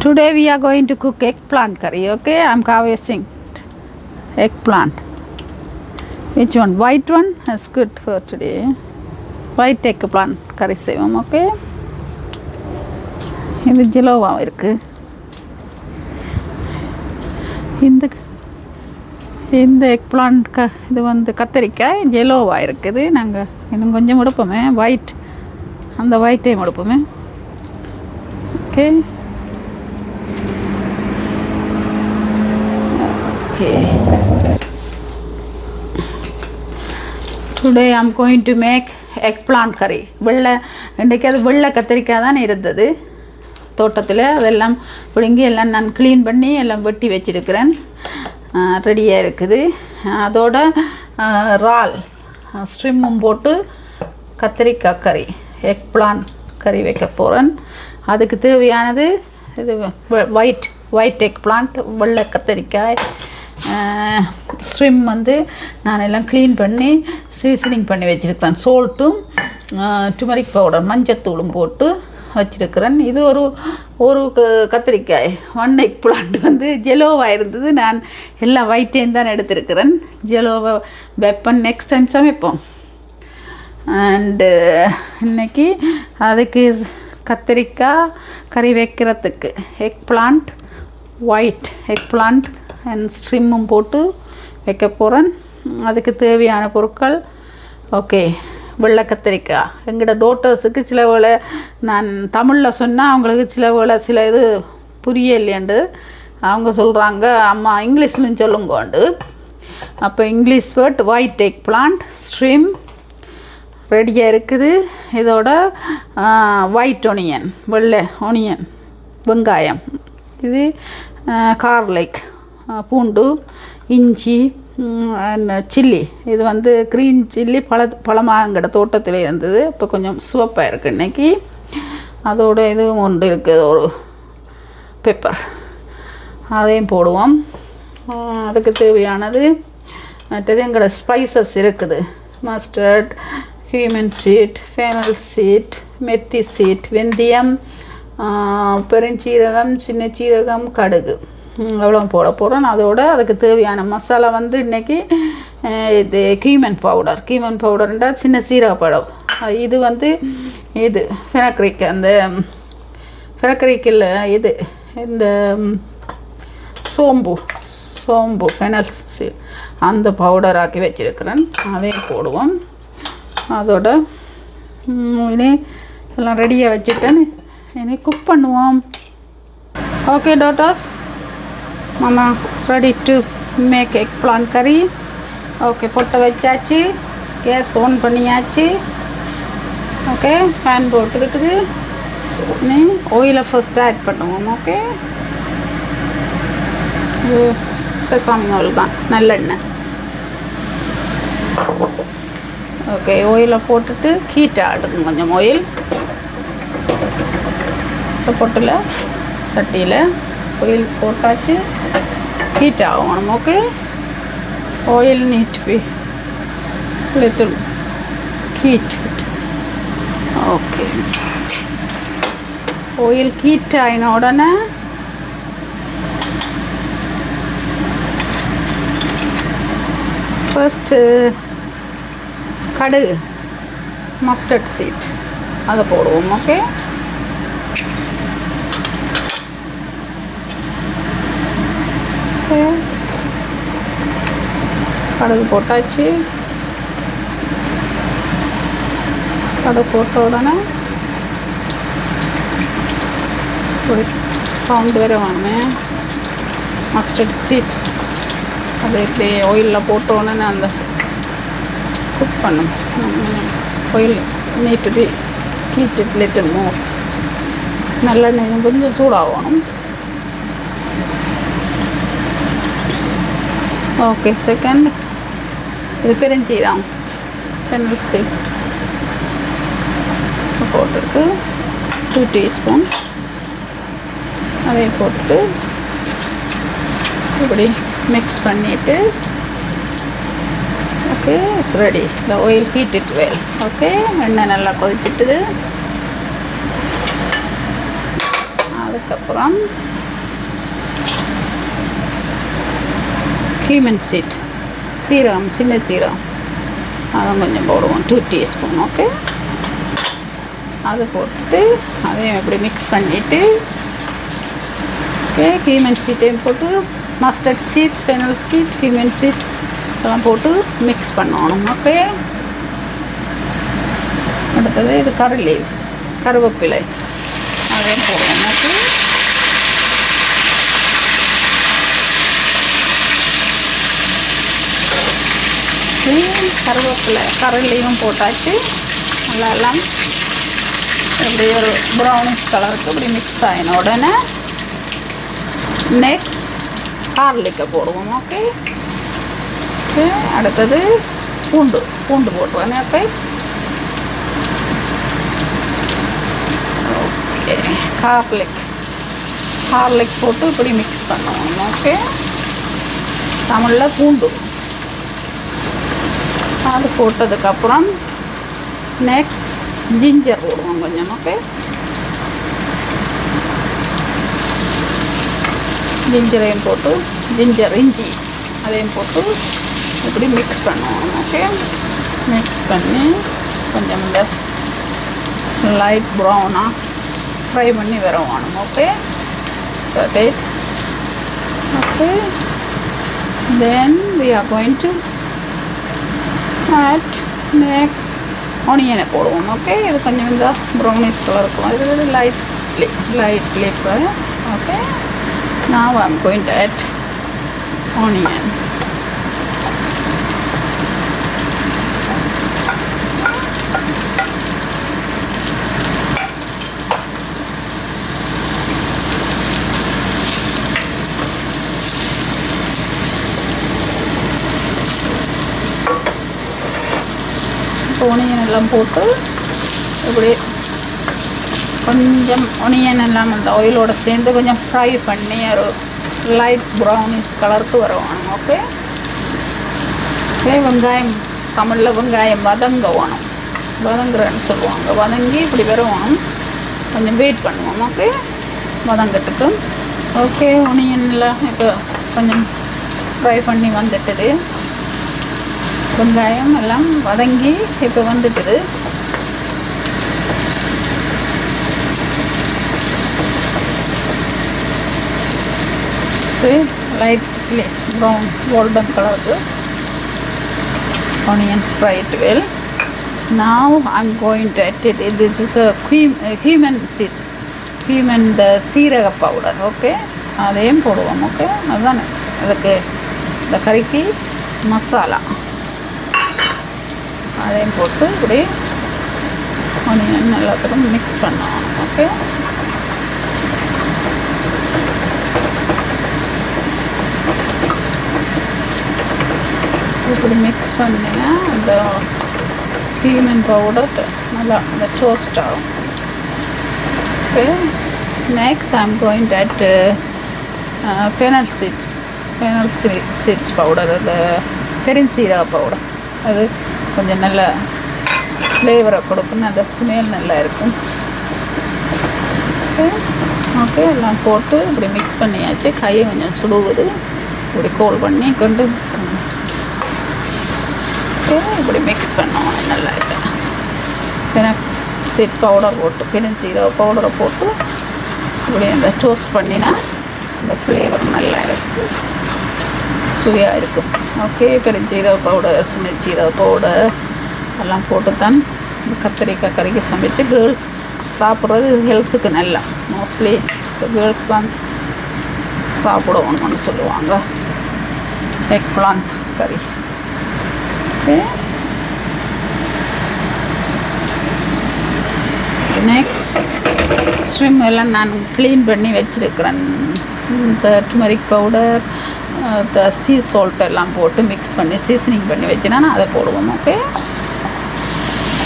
Today we are going to cook eggplant curry. Okay, I'm harvesting eggplant. Which one? White one? That's good for today. White eggplant curry செய்வோம். Okay. இது ஜெலோவா இருக்கு. இந்த eggplant இது வந்து கத்தரிக்காய் ஜெலோவா இருக்குது. நாங்க இன்னும் கொஞ்சம் எடுப்போமே white அந்த white-ஐயும் எடுப்போமே. Okay. Okay. Today I'm going to make eggplant curry. இன்றைக்கு அது வெள்ளை கத்திரிக்காய் தான் இருந்தது தோட்டத்தில். அதெல்லாம் பிடுங்கி எல்லாம் நான் க்ளீன் பண்ணி எல்லாம் வெட்டி வச்சிருக்கிறேன். ரெடியாக இருக்குது. அதோட இறால் ஸ்ட்ரிம்மும் போட்டு கத்திரிக்காய் கறி எக்பிளான்ட் கறி வைக்க போகிறேன். அதுக்கு தேவையானது இது ஒயிட் எக்பிளான்ட் வெள்ளை கத்திரிக்காய் ஸ்ட்ரிம் வந்து நான் எல்லாம் க்ளீன் பண்ணி சீசனிங் பண்ணி வச்சுருக்கிறேன். சோல்ட்டும் டர்மரிக் பவுடர் மஞ்சத்தூளும் போட்டு வச்சுருக்கிறேன். இது ஒரு கத்திரிக்காய் ஒன் எக்பிளான்ட் வந்து ஜெலோவாக இருந்தது. நான் எல்லா ஒயிட்டையும் தான் எடுத்திருக்கிறேன். ஜெலோவை வைப்பேன், நெக்ஸ்ட் டைம் சமைப்போம். அண்டு இன்றைக்கி அதுக்கு கத்திரிக்காய் கறி வைக்கிறதுக்கு எக்பிளான்ட் ஒயிட் எக்பிளான்ட் அண்ட் ஸ்ட்ரிம்மும் போட்டு வைக்க போகிறேன். அதுக்கு தேவையான பொருட்கள் ஓகே. வெள்ளை கத்திரிக்காய் எங்களோட டோட்டர்ஸுக்கு சில வேளை நான் தமிழில் சொன்னால் அவங்களுக்கு சில வேளை சில இது புரியலையண்டு அவங்க சொல்கிறாங்க, அம்மா இங்கிலீஷ்லையும் சொல்லுங்கோண்டு. அப்போ English word white eggplant ஸ்ட்ரிம் ரெடியாக இருக்குது. இதோட ஒயிட் ஒனியன் வெள்ளை ஒனியன் வெங்காயம், இது கார்லிக் பூண்டு, இஞ்சி, சில்லி. இது வந்து க்ரீன் சில்லி பழமாக எங்கட தோட்டத்தில் இருந்தது. இப்போ கொஞ்சம் சிவப்பாக இருக்குது இன்றைக்கி. அதோட இதுவும் ஒன்று இருக்குது, ஒரு பெப்பர், அதையும் போடுவோம். அதுக்கு தேவையானது மற்றது எங்களோட ஸ்பைசஸ் இருக்குது. Mustard, cumin seed, fennel seed, methi seed, வெந்தயம், பெருஞ்சீரகம், சின்ன சீரகம், கடுகு, அவ்வளோ போட போகிறோம். அதோட அதுக்கு தேவையான மசாலா வந்து இன்றைக்கி இது கீமன் பவுடர்ன்றால் சின்ன சீரகப்பழம். இது வந்து இது ஃபெனக்ரிக், அந்த ஃபெனக்ரிக்கில் இது இந்த சோம்பு ஃபெனல் அந்த பவுடர் ஆக்கி வச்சுருக்கிறேன். அதையும் போடுவோம். அதோட இனி எல்லாம் ரெடியாக வச்சுட்டேன். இனி குக் பண்ணுவோம். ஓகே டாட்டர்ஸ், மாமா ரெடி டு மேக் எக்பிளான்ட் கறி. ஓகே, பொட்டை வச்சாச்சு, கேஸ் ஆன் பண்ணியாச்சு. ஓகே, ஃபேன் போட்டு இருக்குது. நீ ஆயிலை ஃபர்ஸ்ட் ஆட் பண்ணுவோம். ஓகே, இது செசாமி ஆயில் தான், நல்லெண்ணெய். ஓகே, ஆயிலை போட்டுட்டு ஹீட்டாக எடுக்கும் கொஞ்சம் ஆயில். பொட்டில் சட்டியில் ஆயில் போட்டாச்சு, ஹீட் ஆகணும். Okay, oil need be little heat. Okay, oil heat ஆகின உடனே ஃபர்ஸ்ட்டு கடுகு, மஸ்டர்ட் சீட் அதை போடுவோம். ஓகே, கடுகு போட்டாச்சு. கடுகு போட்ட உடனே ஒரு சவுண்ட் வேறு வாங்க. மஸ்டர்ட் சீட்ஸ் அதை இப்படி ஆயிலில் போட்ட உடனே அந்த குக் பண்ணும். Oil need to be heated little more. நல்லெண்ணெய் கொஞ்சம் சூடாகணும். ஓகே, செகண்ட் இது பெருஞ்சீரகம் ஃபெனல் சீட் போட்டுட்டு 2 டீஸ்பூன் அதை போட்டு இப்படி மிக்ஸ் பண்ணிவிட்டு okay, it's ready. The oil heat it well. Okay, எண்ணெய் நல்லா கொதிச்சிட்டுது. அதுக்கப்புறம் cumin seed சீரகம் சின்ன சீரகம் அதுவும் கொஞ்சம் போடுவோம் 2 டீஸ்பூன். ஓகே, அது போட்டு அதையும் இப்படி மிக்ஸ் பண்ணிவிட்டு ஓகே cumin சீட்டையும் போட்டு mustard seeds fennel seed cumin seed இதெல்லாம் போட்டு மிக்ஸ் பண்ணணும். ஓகே, அடுத்தது இது கறி லீவ் கருவேப்பிலை அதையும் போடுவோம். ஓகே, கருவேப்பிலை கறிலையும் போட்டாச்சு. நல்லா எல்லாம் இப்படி ஒரு ப்ரௌனிஷ் கலருக்கு இப்படி மிக்ஸ் ஆகின உடனே நெக்ஸ்ட் கார்லிக்கை போடுவோம். ஓகே ஓகே, அடுத்தது பூண்டு போட்டுருவேன். ஓகே ஓகே, கார்லிக் போட்டு இப்படி மிக்ஸ் பண்ணுவோம். ஓகே, தமிழில் பூண்டு அது போட்டதுக்கப்புறம் நெக்ஸ்ட் ஜிஞ்சர் போடுவோம் கொஞ்சம். ஓகே, ஜிஞ்சரையும் போட்டு இஞ்சி அதையும் போட்டு இப்படி மிக்ஸ் பண்ணுவோம். ஓகே, மிக்ஸ் பண்ணி கொஞ்சம் இந்த லைட் ப்ரௌனாக ஃப்ரை பண்ணி வரணும். Okay okay, then we are going to add next ஆனியனை போடுவோம். ஓகே, இது கொஞ்சம் இந்த ப்ரௌனிஷ் கலர் இருக்கும். இது light flavour. Okay, now I'm going to add onion. Onion எல்லாம் போட்டு இப்படி கொஞ்சம் ஒனியன் எல்லாம் அந்த ஆயிலோடு சேர்ந்து கொஞ்சம் ஃப்ரை பண்ணி ஒரு லைட் ப்ரௌனிஷ் கலருக்கு வருவாங்க. ஓகே ஓகே, வெங்காயம் தமிழில் வெங்காயம் வதங்கணும், வதங்குறேன்னு சொல்லுவாங்க. வதங்கி இப்படி வருவோம், கொஞ்சம் வெயிட் பண்ணுவோம். ஓகே, வதங்கட்டுக்கு. ஓகே, ஒனியனில் இப்போ கொஞ்சம் ஃப்ரை பண்ணி வந்துட்டுது, வெங்காயம் எல்லாம் வதங்கி இப்போ வந்துட்டுது. லைட் ப்ரௌன் கோல்டன் கலருக்கு onions fried well. Now I'm going to add it. This is a cumin seeds, cumin the சீரக பவுடர். ஓகே, அதையும் போடுவோம். ஓகே, அதுதானே அதுக்கு இந்த கறிக்கு மசாலா. அதையும் போட்டு இப்படி ஆனியன் எல்லாத்துக்கும் மிக்ஸ் பண்ணணும். ஓகே, இப்படி மிக்ஸ் பண்ணிங்கன்னா அந்த cumin பவுடர் நல்லா அந்த டோஸ்ட் ஆகும். Okay, next I'm going to add fennel seeds powder, அது பெருஞ்சீரக பவுடர். அது கொஞ்சம் நல்ல ஃப்ளேவரை கொடுக்கும், அந்த ஸ்மெல் நல்லா இருக்கும். ஓகே ஓகே, எல்லாம் போட்டு இப்படி மிக்ஸ் பண்ணியாச்சு. கையை கொஞ்சம் சுடுவது, இப்படி கோல் பண்ணி கொண்டு இப்படி மிக்ஸ் பண்ணுவோம். நல்லா இருக்கும். சீட் பவுடர் போட்டு பெருஞ்சீரக பவுடரை போட்டு இப்படி அந்த டோஸ்ட் பண்ணினா அந்த ஃப்ளேவர் நல்லா இருக்கும், சுவையாக இருக்கும். ஓகே, பெருஞ்சீரக பவுடர், சின்ன சீரக பவுடர் எல்லாம் போட்டு தான் இந்த கத்திரிக்காய் கறிக்கு சமைச்சு கேர்ள்ஸ் சாப்பிட்றது ஹெல்த்துக்கு நல்லா. மோஸ்ட்லி கேர்ள்ஸ் தான் சாப்பிடுவோம்னு சொல்லுவாங்க எக் பிளான்ட் கறி. ஓகே, நெக்ஸ்ட் ஸ்ட்ரிம் எல்லாம் நான் க்ளீன் பண்ணி வச்சுருக்கிறேன். இந்த டர்மரிக் பவுடர், இந்த சீ சால்ட் எல்லாம் போட்டு மிக்ஸ் பண்ணி சீசனிங் பண்ணி வச்சுனா அதை போடுவோம். ஓகே,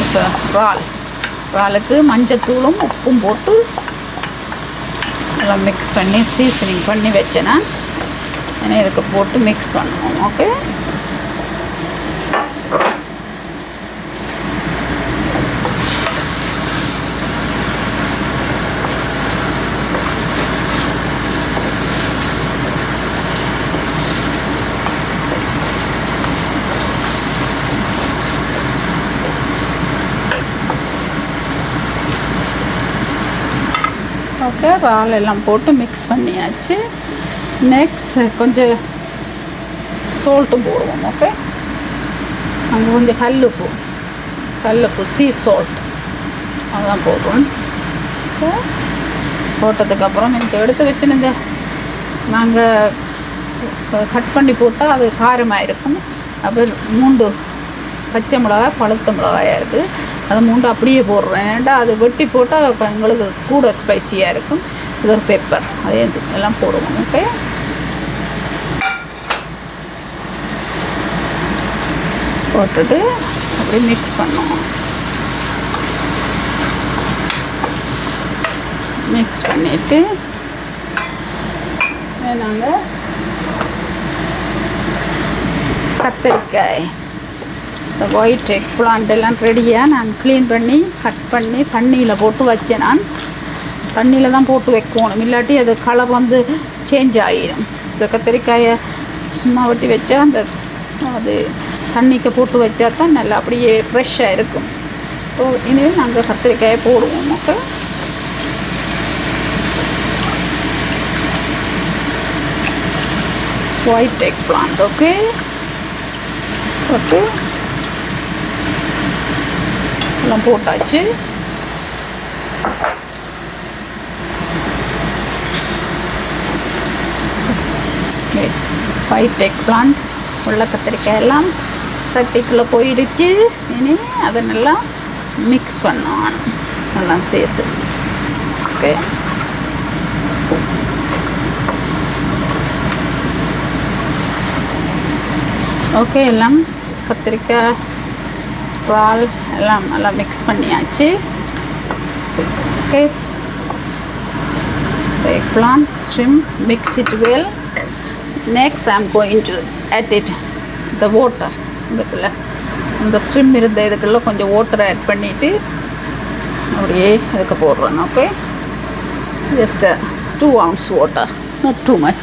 இப்போ இறாலுக்கு மஞ்சத்தூளும் உப்பும் போட்டு எல்லாம் மிக்ஸ் பண்ணி சீசனிங் பண்ணி வச்சேன்னா இதுக்கு போட்டு மிக்ஸ் பண்ணுவோம். ஓகே, ஓகே, இறால் எல்லாம் போட்டு மிக்ஸ் பண்ணியாச்சு. நெக்ஸ்ட் கொஞ்சம் சால்ட்டு போடுவோம். ஓகே, அங்கே கொஞ்சம் கல்லுப்பு சீ சால்ட் அதான் போடுவோம். ஓகே, போட்டதுக்கப்புறம் எனக்கு எடுத்து வச்சுன்னு நாங்கள் கட் பண்ணி போட்டால் அது காரமாக இருக்கும். அப்புறம் 3 பச்சை மிளகாய், பழுத்த மிளகாயாக இருக்குது. அதை 3 அப்படியே போடுறேன். ஏன்டா அது வெட்டி போட்டால் எங்களுக்கு கூட ஸ்பைஸியாக இருக்கும். இது ஒரு பெப்பர், அதே எல்லாம் போடுவோம். ஓகே, போட்டுட்டு அப்படியே மிக்ஸ் பண்ணுவோம். மிக்ஸ் பண்ணிவிட்டு நாங்கள் கத்திரிக்காய், இந்த ஒயிட் எக் பிளான்ட் எல்லாம் ரெடியாக நான் க்ளீன் பண்ணி கட் பண்ணி தண்ணியில் போட்டு வச்சேன். நான் தண்ணியில் தான் போட்டு வைக்கணும், இல்லாட்டி அது கலர் வந்து சேஞ்ச் ஆகிடும். இந்த கத்திரிக்காயை சும்மா வெட்டி வச்சா அது தண்ணிக்கு போட்டு வச்சா தான் நல்லா அப்படியே ஃப்ரெஷ்ஷாக இருக்கும். ஸோ இனிமேல் நாங்கள் கத்திரிக்காயை போடுவோம். Okay, white egg plant. Okay, எல்லாம் போட்டாச்சு. ஒயிட் எக் பிளான்ட், உள்ள கத்திரிக்காய் எல்லாம் சட்டிக்குள்ளே போயிடுச்சு. இனி அதை நல்லா மிக்ஸ் பண்ணுவோம் எல்லாம் சேர்த்து. ஓகே, ஓகே, எல்லாம் கத்திரிக்காய் இறால் எல்லாம் நல்லா மிக்ஸ் பண்ணியாச்சு. Okay, the eggplant shrimp, mix it well. Next I am going to add it the water. இந்த shrimp இருந்த இதுக்குள்ள கொஞ்சம் வாட்டர் ஆட் பண்ணிவிட்டு அப்படியே அதுக்கு போடுறேன். Okay, just 2 ounce water, not too much.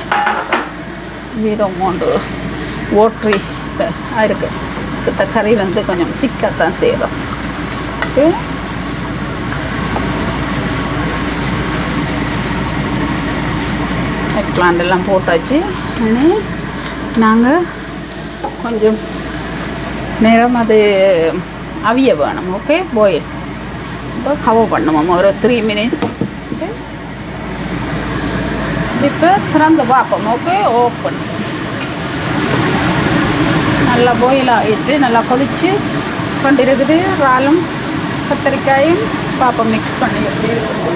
We don't want to watery இருக்கு. இந்த கறி வந்து கொஞ்சம் திக்காக தான் செய்கிறோம். ஓகே, எக் பிளான்ட் எல்லாம் போட்டாச்சு. இனி நாங்கள் கொஞ்சம் நேரம் அது அவிய வேணும். ஓகே, பாயில் இப்போ கவர் பண்ணுவோம் ஒரு 3 minutes. ஓகே, இப்போ திறந்து பார்ப்போம். Okay, open. நல்லா பாயில் ஆகிட்டு நல்லா கொதிச்சு கொண்டு இருக்குது. இறாலும் கத்திரிக்காயும் பார்ப்போம் மிக்ஸ் பண்ணி எப்படி இருக்குது.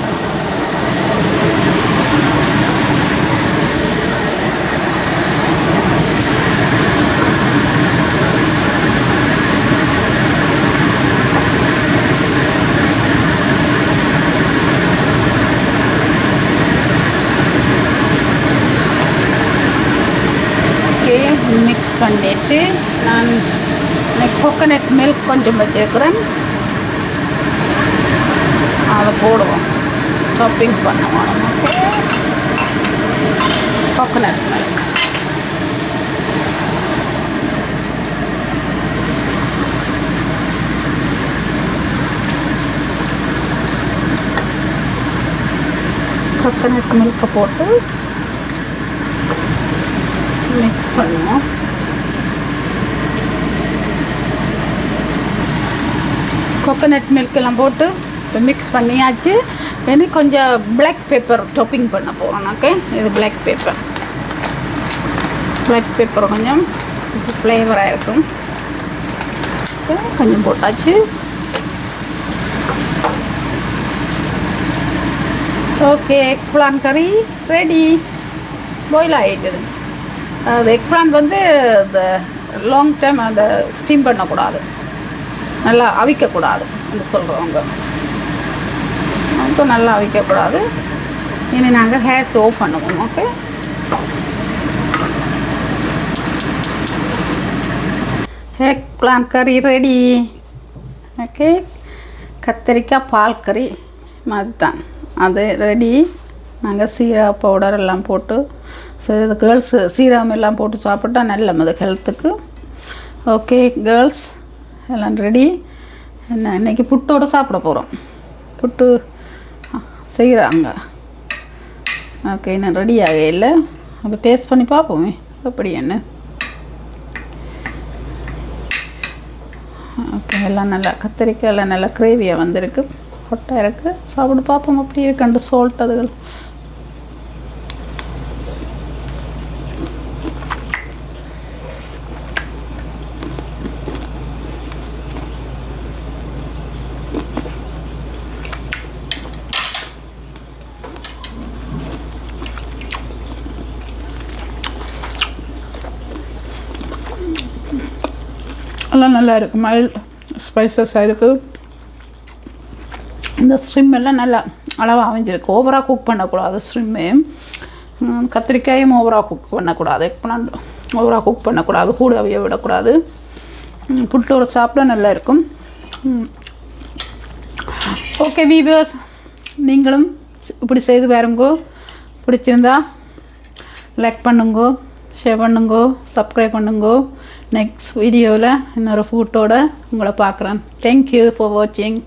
மிக்ஸ் பண்ணிவிட்டு நான் கோகனட் மில்க் கொஞ்சம் வச்சுருக்கிறேன், அதை போடுவோம். ஷாப்பிங் பண்ணுவோம். Okay, coconut milk. கோகனட் மில்கை போட்டு மிக்ஸ் பண்ணுவோம். கோகனட் மில்க் எல்லாம் போட்டு இப்போ மிக்ஸ் பண்ணியாச்சு. இனி கொஞ்சம் பிளாக் பெப்பர் டாப்பிங் பண்ண போகிறோம். ஓகே, இது பிளாக் பெப்பர் கொஞ்சம் ஃப்ளேவராக இருக்கும். கொஞ்சம் போட்டாச்சு. ஓகே, எக் பிளான் கறி ரெடி. பாயில் ஆகிட்டுது. அது எக் பிளான் வந்து இந்த லாங் டைம் அந்த ஸ்டீம் பண்ணக்கூடாது, நல்லா அவிக்கக்கூடாது என்று சொல்கிறவங்க. அப்போ நல்லா அவிக்கக்கூடாது. இனி நாங்கள் கேஸ் ஆஃப் பண்ணுவோம். ஓகே, எக் பிளான் கறி ரெடி. ஓகே, கத்திரிக்காய் பால் கறி மாதிரி தான் அது ரெடி. நாங்கள் சீரா பவுடர் எல்லாம் போட்டு இது கேர்ள்ஸு சீரகம் எல்லாம் போட்டு சாப்பிட்டா நல்ல அது ஹெல்த்துக்கு. ஓகே கேர்ள்ஸ், எல்லாம் ரெடி. என்ன இன்றைக்கி புட்டோடு சாப்பிட போகிறோம். புட்டு செய்கிறாங்க. ஓகே இன்னும் ரெடி ஆக இல்லை. அப்போ டேஸ்ட் பண்ணி பார்ப்போமே எப்படி என்ன. ஓகே எல்லாம் நல்லா கத்திரிக்காய் எல்லாம் நல்லா கிரேவியாக வந்திருக்கு, ஹொட்டாக இருக்குது. சாப்பிட்டு பார்ப்போம் அப்படி இருக்குண்டு சால்ட் அதுகள். எல்லாம் நல்லா இருக்குது, மைல்ட் ஸ்பைசஸாக இருக்குது. இந்த ஸ்ட்ரிம் எல்லாம் நல்லா அளவாக அமைஞ்சிருக்கு. ஓவராக குக் பண்ணக்கூடாது ஸ்ட்ரிம்மே. கத்திரிக்காயும் ஓவராக குக் பண்ணக்கூடாது, ஓவராக குக் பண்ணக்கூடாது, கூட அவைய விடக்கூடாது. புட்டோட சாப்பிட நல்லா இருக்கும். ஓகே வீவர்ஸ், நீங்களும் இப்படி செய்து பாருங்கோ. பிடிச்சிருந்தா லைக் பண்ணுங்கோ, ஷேர் பண்ணுங்கோ, சப்ஸ்கிரைப் பண்ணுங்கோ. நெக்ஸ்ட் வீடியோவில் இன்னொரு ஃபுட்டோட உங்களை பார்க்குறேன். தேங்க்யூ ஃபார் வாட்சிங்.